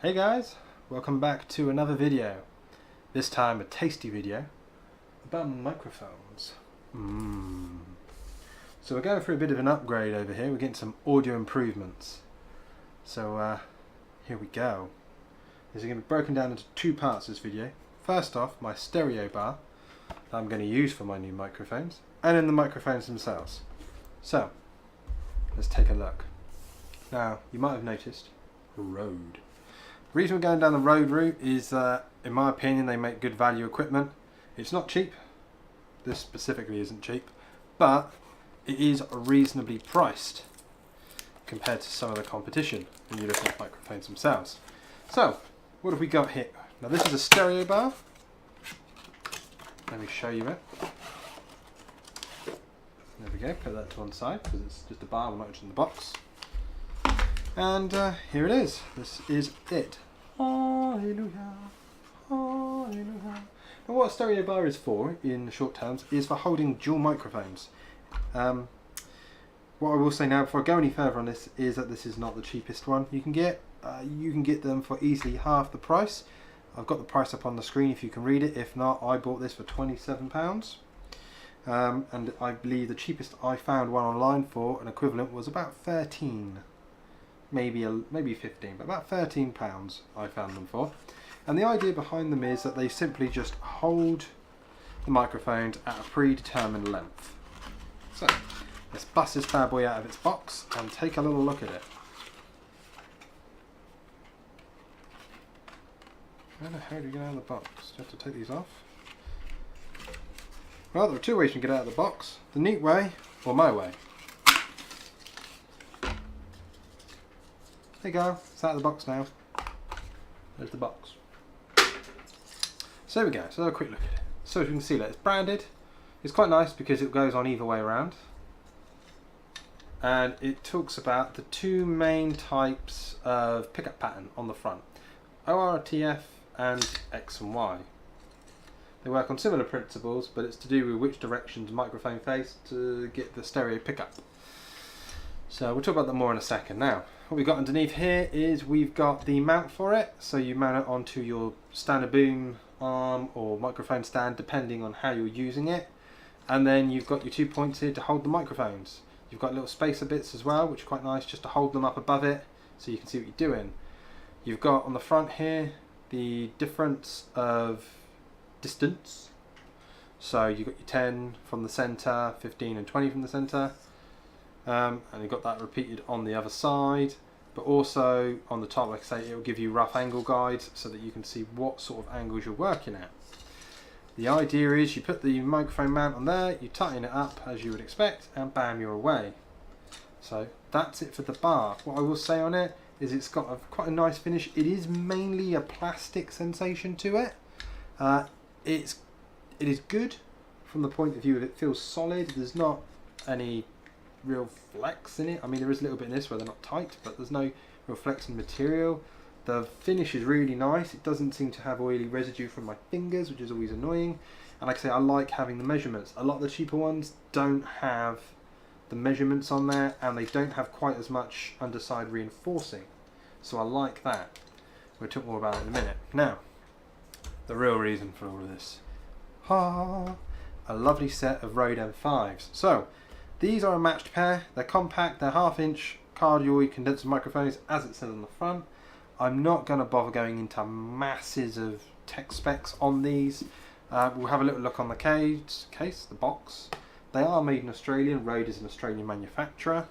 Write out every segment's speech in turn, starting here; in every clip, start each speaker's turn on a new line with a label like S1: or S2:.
S1: Hey guys, welcome back to another video. This time a tasty video about microphones. So we're going through a bit of an upgrade over here. We're getting some audio improvements. So here we go. This is going to be broken down into two parts, this video. First off, my stereo bar that I'm going to use for my new microphones, and then the microphones themselves. So let's take a look. Now you might have noticed Rode. The reason we're going down the Rode route is that, in my opinion, they make good value equipment. It's not cheap. This specifically isn't cheap, but it is reasonably priced compared to some of the competition when you look at microphones themselves. So, what have we got here? Now this is a stereo bar. Let me show you it. There we go, put that to one side because it's just a bar, we're not just in the box. And here it is. This is it. Hallelujah. Hallelujah. And what a stereo bar is for, in short terms, is for holding dual microphones. What I will say now, before I go any further on this, is that this is not the cheapest one you can get. You can get them for easily half the price. I've got the price up on the screen if you can read it. If not, I bought this for £27. And I believe the cheapest I found one online for an equivalent was about 13. Maybe 15, but about £13 I found them for. And the idea behind them is that they simply just hold the microphones at a predetermined length. So let's bust this bad boy out of its box and take a little look at it. How the hell do you get out of the box? Do you have to take these off? Well, there are two ways you can get out of the box. The neat way, or my way. There you go, it's out of the box now. There's the box. So there we go, so have a quick look at it. So as you can see that it's branded. It's quite nice because it goes on either way around. And it talks about the two main types of pickup pattern on the front. ORTF and X and Y. They work on similar principles, but it's to do with which direction the microphone face to get the stereo pickup. So we'll talk about that more in a second. Now, what we've got underneath here is we've got the mount for it. So you mount it onto your standard boom arm or microphone stand, depending on how you're using it. And then you've got your 2 points here to hold the microphones. You've got little spacer bits as well, which are quite nice just to hold them up above it so you can see what you're doing. You've got on the front here the difference of distance. So you've got your 10 from the center, 15 and 20 from the center. And you've got that repeated on the other side, but also on the top, like I say, it will give you rough angle guides so that you can see what sort of angles you're working at. The idea is you put the microphone mount on there, you tighten it up as you would expect, and bam, you're away. So that's it for the bar. What I will say on it is it's got quite a nice finish. It is mainly a plastic sensation to it. It is good from the point of view of it feels solid. There's not any real flex in it. I mean, there is a little bit in this where they're not tight, but there's no real flex in material. The finish is really nice. It doesn't seem to have oily residue from my fingers, which is always annoying. And like I say, I like having the measurements. A lot of the cheaper ones don't have the measurements on there, and they don't have quite as much underside reinforcing. So I like that. We'll talk more about it in a minute. Now, the real reason for all of this. A lovely set of Rode M5s. So, these are a matched pair. They're compact, they're 1/2 inch cardioid condenser microphones, as it says on the front. I'm not going to bother going into masses of tech specs on these. We'll have a little look on the the box. They are made in Australia. Rode is an Australian manufacturer.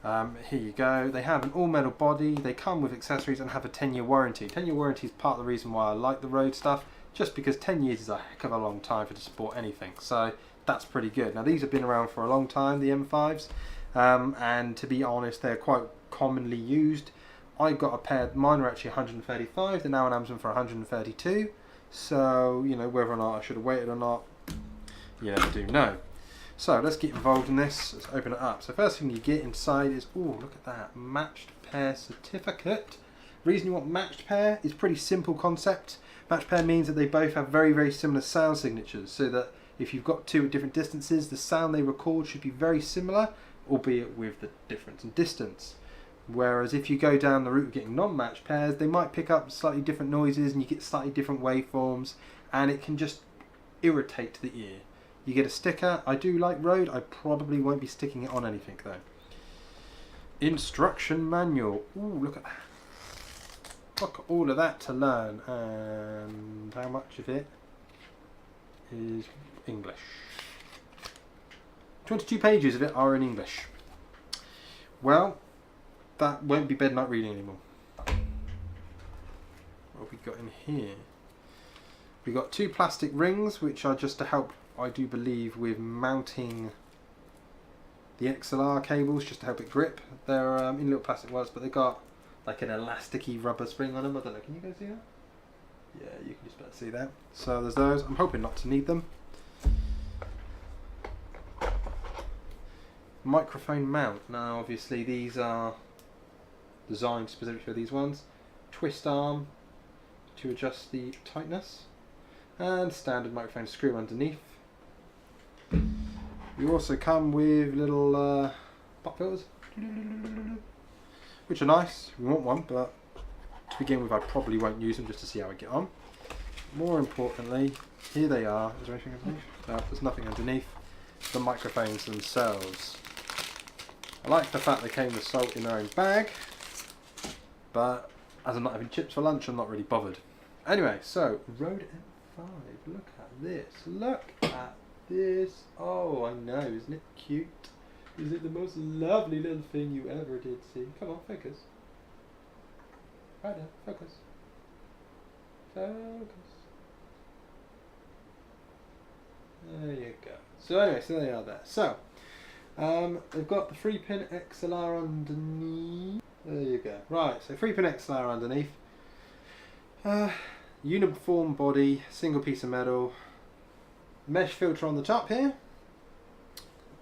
S1: Here you go. They have an all metal body. They come with accessories and have a 10-year warranty. 10-year warranty is part of the reason why I like the Rode stuff, just because 10 years is a heck of a long time for to support anything. So that's pretty good. Now these have been around for a long time, the M5s, and to be honest, they're quite commonly used. I got a pair, mine are actually 135, they're now on Amazon for 132, so you know, whether or not I should have waited or not, you never do know. So let's get involved in this. Let's open it up. So first thing you get inside is, oh, look at that, matched pair certificate. The reason you want matched pair is pretty simple concept. Matched pair means that they both have very, very similar sound signatures, so that if you've got two at different distances, the sound they record should be very similar, albeit with the difference in distance. Whereas if you go down the route of getting non-matched pairs, they might pick up slightly different noises and you get slightly different waveforms, and it can just irritate the ear. You get a sticker. I do like Rode. I probably won't be sticking it on anything though. Instruction manual. Ooh, look at that. Look at all of that to learn. And how much of it is English? 22 pages of it are in English. Well, that won't be bed night reading anymore. What have we got in here? We got 2 plastic rings, which are just to help, I do believe, with mounting the XLR cables, just to help it grip. They're in little plastic ones, but they've got like an elasticy rubber spring on them. I don't know, can you guys see that? Yeah, you can just about see that. So there's those. I'm hoping not to need them. Microphone mount. Now obviously these are designed specifically for these ones. Twist arm to adjust the tightness, and standard microphone screw underneath. You also come with little pop filters, which are nice. We want one, but to begin with I probably won't use them, just to see how I get on. More importantly, here they are. Is there anything underneath? No, there's nothing underneath. The microphones themselves. I like the fact they came with salt in their own bag, but as I'm not having chips for lunch, I'm not really bothered. Anyway, so Rode M5. Look at this. Look at this. Oh, I know. Isn't it cute? Is it the most lovely little thing you ever did see? Come on, focus. Right there, focus. Focus. There you go. So anyway, so they are there. So, they've got the 3-pin XLR underneath. There you go. Right, so 3-pin XLR underneath. Uniform body, single piece of metal. Mesh filter on the top here.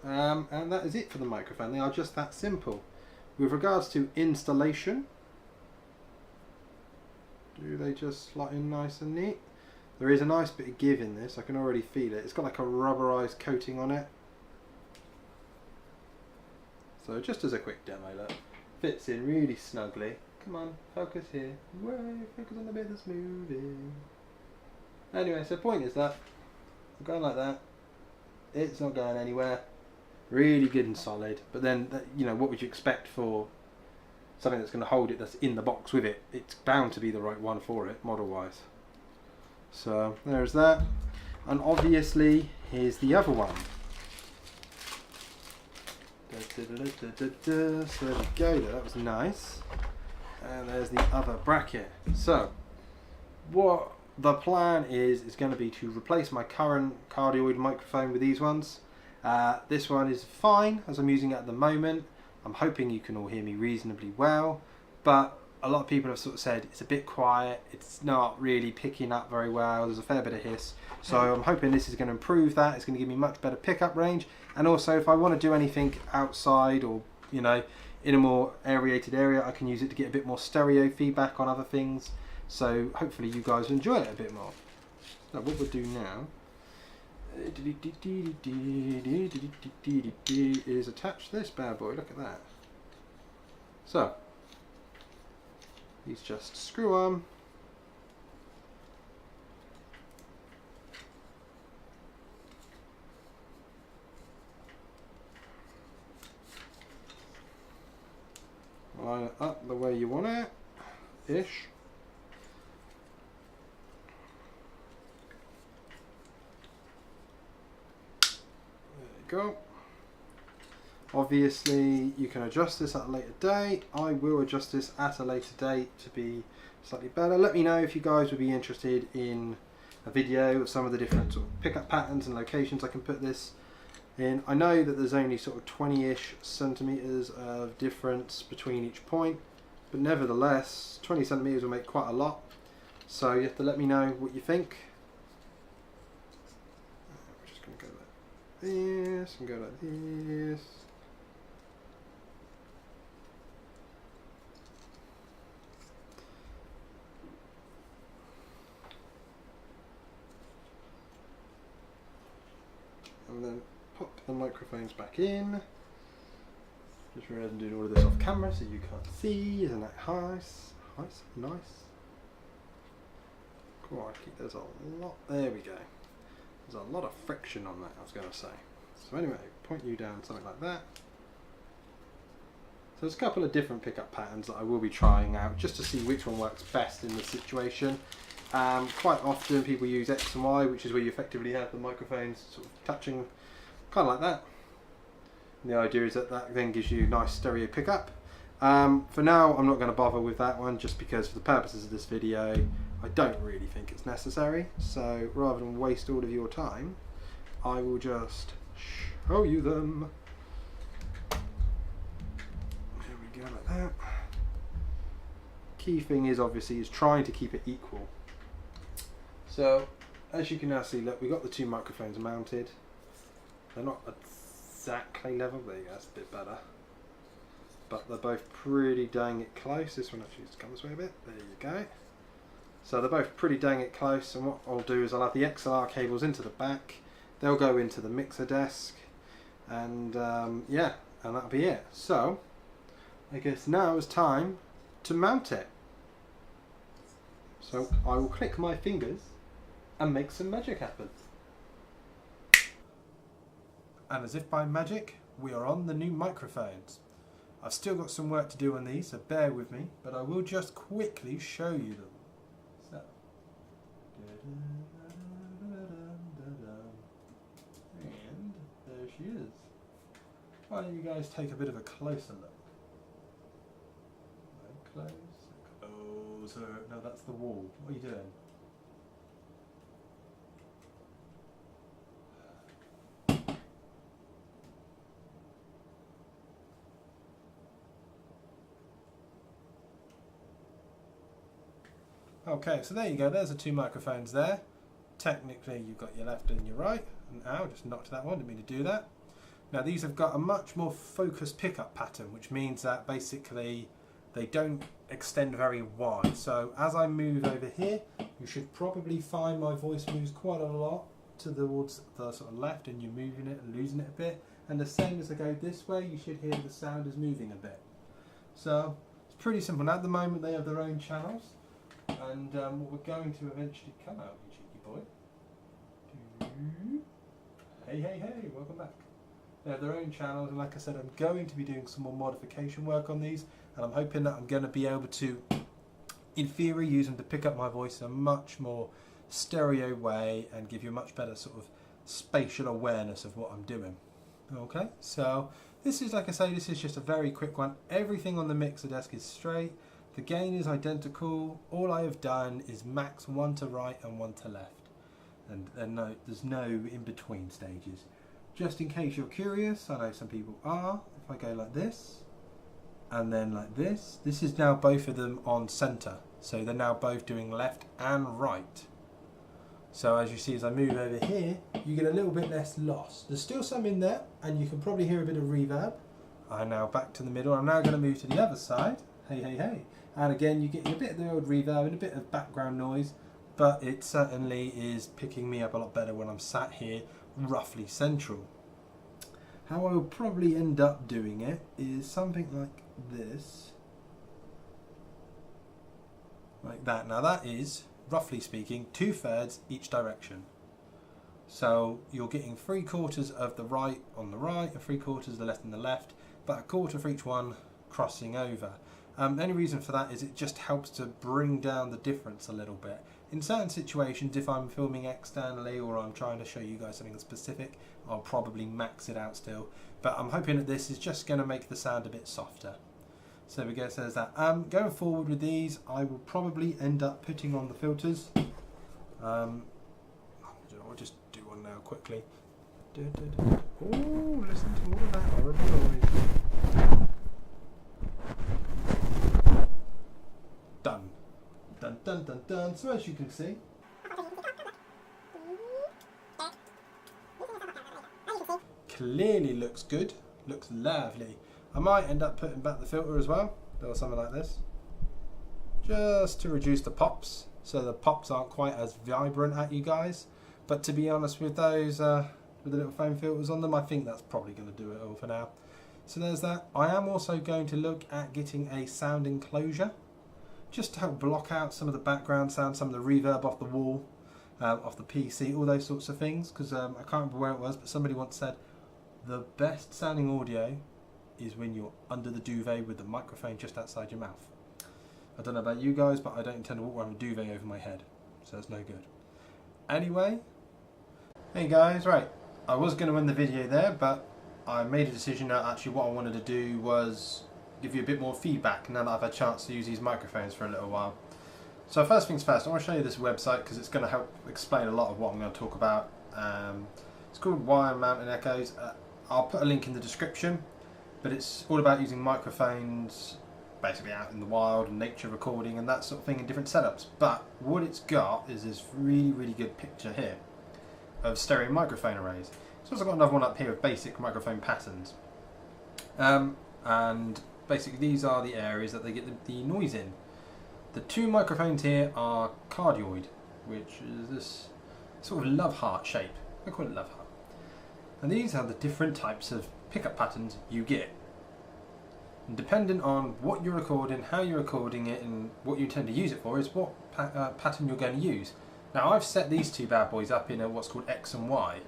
S1: And that is it for the microphone. They are just that simple. With regards to installation, do they just slot in nice and neat? There is a nice bit of give in this. I can already feel it. It's got like a rubberized coating on it. So just as a quick demo, look, fits in really snugly. Come on, focus here. Whoa, focus on the bit that's moving. Anyway, so the point is that I'm going like that. It's not going anywhere. Really good and solid. But then, you know, what would you expect for something that's going to hold it, that's in the box with it? It's bound to be the right one for it, model-wise. So there's that. And obviously, here's the other one. So there we go, that was nice. And there's the other bracket. So what the plan is going to be to replace my current cardioid microphone with these ones. This one is fine as I'm using it at the moment. I'm hoping you can all hear me reasonably well, but a lot of people have sort of said it's a bit quiet, it's not really picking up very well, there's a fair bit of hiss. So I'm hoping this is going to improve that. It's going to give me much better pickup range, and also if I want to do anything outside or, you know, in a more aerated area, I can use it to get a bit more stereo feedback on other things. So hopefully you guys will enjoy it a bit more. So what we'll do now is attach this bad boy. Look at that. So these just screw on. Line it up the way you want it, ish. There you go. Obviously you can adjust this at a later date. I will adjust this at a later date to be slightly better. Let me know if you guys would be interested in a video of some of the different sort of pickup patterns and locations I can put this in. I know that there's only sort of 20-ish centimeters of difference between each point, but nevertheless 20 centimeters will make quite a lot. So you have to let me know what you think. We're just going to go like this and go like this. And then pop the microphones back in. Just realised I'm doing all of this off camera so you can't see. Isn't that nice? Nice. Crikey, there's a lot. There we go. There's a lot of friction on that, I was going to say. So anyway, point you down, something like that. So there's a couple of different pickup patterns that I will be trying out just to see which one works best in the situation. Quite often people use X and Y, which is where you effectively have the microphones sort of touching, kind of like that. And the idea is that that then gives you nice stereo pickup. For now, I'm not going to bother with that one just because for the purposes of this video, I don't really think it's necessary. So rather than waste all of your time, I will just show you them. There we go, like that. Key thing is obviously is trying to keep it equal. So as you can now see, look, we've got the two microphones mounted. They're not exactly level. There you go, that's a bit better. But they're both pretty dang it close. This one actually just comes this way a bit. There you go. So they're both pretty dang it close, and what I'll do is I'll have the XLR cables into the back. They'll go into the mixer desk, and yeah, and that'll be it. So I guess now is time to mount it. So I will click my fingers and make some magic happen. And as if by magic, we are on the new microphones. I've still got some work to do on these, so bear with me, but I will just quickly show you them. So, and there she is. Why don't you guys take a bit of a closer look? Closer. No, that's the wall. What are you doing? Okay, so there you go, there's the two microphones there. Technically you've got your left and your right, and ow, just knocked that one, didn't mean to do that. Now these have got a much more focused pickup pattern, which means that basically they don't extend very wide. So as I move over here, you should probably find my voice moves quite a lot towards the sort of left, and you're moving it and losing it a bit. And the same as I go this way, you should hear the sound is moving a bit. So it's pretty simple. Now at the moment they have their own channels. And what we're going to eventually come out, you cheeky boy. Hey, hey, hey, welcome back. They have their own channels, and like I said, I'm going to be doing some more modification work on these, and I'm hoping that I'm going to be able to, in theory, use them to pick up my voice in a much more stereo way and give you a much better sort of spatial awareness of what I'm doing. Okay, so this is, like I say, this is just a very quick one. Everything on the mixer desk is straight. The gain is identical. All I have done is max one to right and one to left, and there's no in between stages. Just in case you're curious, I know some people are. If I go like this and then like this is now both of them on center, so they're now both doing left and right. So as you see, as I move over here, you get a little bit less loss. There's still some in there, and you can probably hear a bit of reverb. I'm now back to the middle. I'm now going to move to the other side. Hey, hey, hey. And again, you get a bit of the old reverb and a bit of background noise, but it certainly is picking me up a lot better when I'm sat here roughly central. How I will probably end up doing it is something like this. Like that. Now that is, roughly speaking, 2/3 each direction. So you're getting 3/4 of the right on the right and 3/4 of the left on the left, but a quarter for each one crossing over. The only reason for that is it just helps to bring down the difference a little bit. In certain situations, if I'm filming externally or I'm trying to show you guys something specific, I'll probably max it out still. But I'm hoping that this is just going to make the sound a bit softer. So we go, so there's that. Going forward with these, I will probably end up putting on the filters. I'll just do one now quickly. Oh, listen to all of that horrible noise. Done. Dun dun dun dun. So as you can see, clearly looks good, looks lovely. I might end up putting back the filter as well, or something like this, just to reduce the pops, so the pops aren't quite as vibrant at you guys. But to be honest, with those with the little foam filters on them, I think that's probably going to do it all for now. So there's that. I am also going to look at getting a sound enclosure, just to help block out some of the background sound, some of the reverb off the wall, off the PC, all those sorts of things, because I can't remember where it was, but somebody once said the best sounding audio is when you're under the duvet with the microphone just outside your mouth. I don't know about you guys, but I don't intend to walk around with a duvet over my head, so that's no good. Anyway, hey guys, right, I was going to end the video there, but I made a decision that actually what I wanted to do was give you a bit more feedback now that I've had a chance to use these microphones for a little while. So first things first, I want to show you this website because it's going to help explain a lot of what I'm going to talk about. It's called Wire Mountain Echoes. I'll put a link in the description, but it's all about using microphones basically out in the wild and nature recording and that sort of thing in different setups. But what it's got is this really good picture here of stereo microphone arrays. It's also got another one up here of basic microphone patterns. And basically these are the areas that they get the noise in. The two microphones here are cardioid, which is this sort of love heart shape. I call it love heart. And these are the different types of pickup patterns you get. And dependent on what you're recording, how you're recording it, and what you intend to use it for is what pattern you're going to use. Now I've set these two bad boys up in what's called X and Y,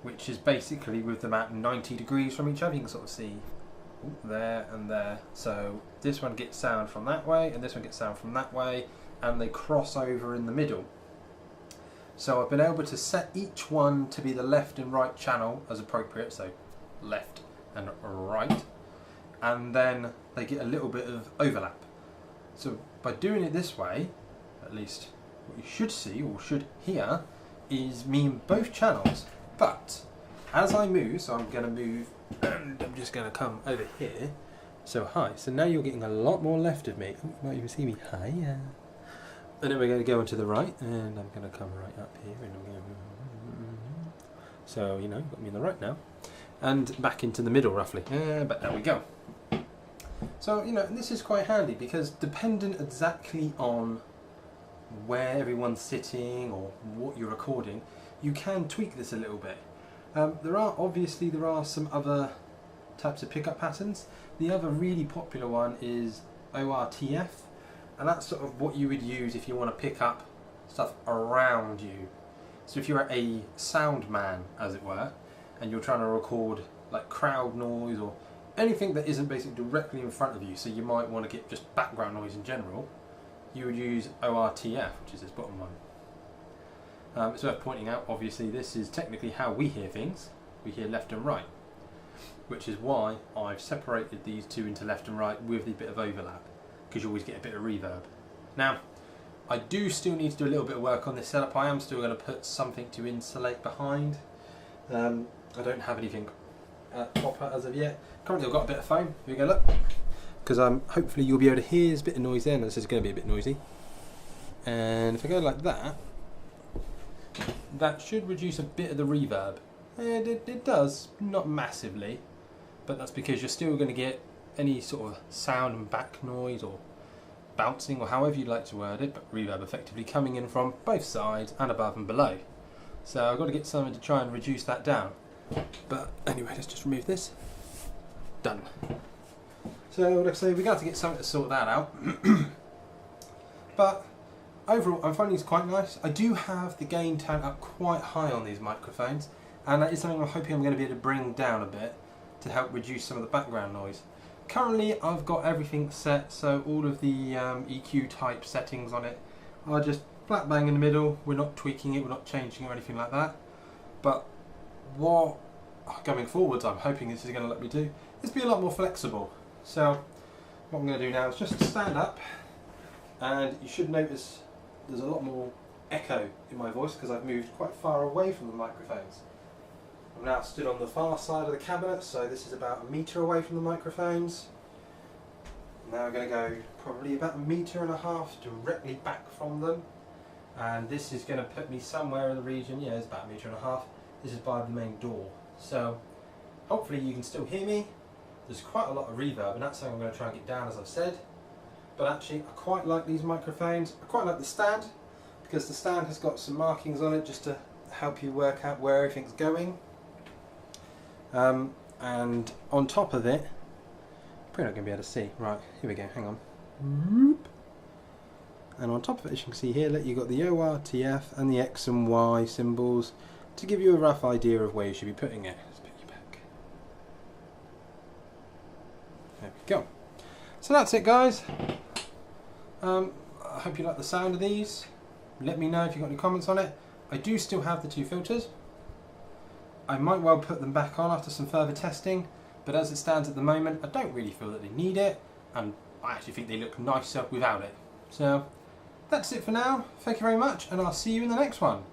S1: which is basically with them at 90 degrees from each other. You can sort of see there and there. So this one gets sound from that way and this one gets sound from that way, and they cross over in the middle. So I've been able to set each one to be the left and right channel as appropriate, so left and right, and then they get a little bit of overlap. So by doing it this way, at least what you should see or should hear is me in both channels. But as I move, so I'm going to move and I'm just going to come over here. So hi, so now you're getting a lot more left of me. Oh, you might even see me. Hi, yeah. And then we're going to go into the right, and I'm going to come right up here, and I'm going to... So, you know, you've got me in the right now. And back into the middle, roughly. But there we go. So, you know, this is quite handy, because dependent exactly on where everyone's sitting or what you're recording, you can tweak this a little bit. There are some other types of pickup patterns. The other really popular one is ORTF, and that's sort of what you would use if you want to pick up stuff around you. So if you're a sound man, as it were, and you're trying to record like crowd noise or anything that isn't basically directly in front of you, so you might want to get just background noise in general, you would use ORTF, which is this bottom one. It's worth pointing out, obviously, this is technically how we hear things. We hear left and right, which is why I've separated these two into left and right with the bit of overlap, because you always get a bit of reverb. Now, I do still need to do a little bit of work on this setup. I am still going to put something to insulate behind. I don't have anything proper as of yet. Currently I've got a bit of foam. Here we go, look. Because hopefully you'll be able to hear there's a bit of noise there, and this is going to be a bit noisy. And if I go like that, that should reduce a bit of the reverb. And it does, not massively, but that's because you're still going to get any sort of sound and back noise or bouncing, or however you'd like to word it, but reverb effectively coming in from both sides and above and below. So I've got to get something to try and reduce that down. But anyway, let's just remove this. Done. So like I say, we've got to get something to sort that out. But overall, I'm finding it's quite nice. I do have the gain turned up quite high on these microphones, and that is something I'm hoping I'm going to be able to bring down a bit to help reduce some of the background noise. Currently, I've got everything set, so all of the EQ type settings on it are just flat bang in the middle. We're not tweaking it, we're not changing or anything like that. But what going forwards I'm hoping this is going to let me do is be a lot more flexible. So what I'm going to do now is just stand up, and you should notice there's a lot more echo in my voice because I've moved quite far away from the microphones. I'm now stood on the far side of the cabinet, so this is about 1 metre away from the microphones. Now I'm going to go probably about 1.5 meters directly back from them, and this is going to put me somewhere in the region, yeah, it's about 1.5 meters. This is by the main door, so hopefully you can still hear me. There's quite a lot of reverb, and that's something I'm going to try and get down, as I've said. But actually, I quite like these microphones. I quite like the stand, because the stand has got some markings on it just to help you work out where everything's going. And And on top of it, probably not going to be able to see. Right, here we go, hang on. And on top of it, as you can see here, look, you've got the ORTF and the X and Y symbols to give you a rough idea of where you should be putting it. Let's put you back. There we go. So that's it, guys. I hope you like the sound of these. Let me know if you've got any comments on it. I do still have the 2 filters. I might well put them back on after some further testing, but as it stands at the moment, I don't really feel that they need it, and I actually think they look nicer without it. So that's it for now. Thank you very much, and I'll see you in the next one.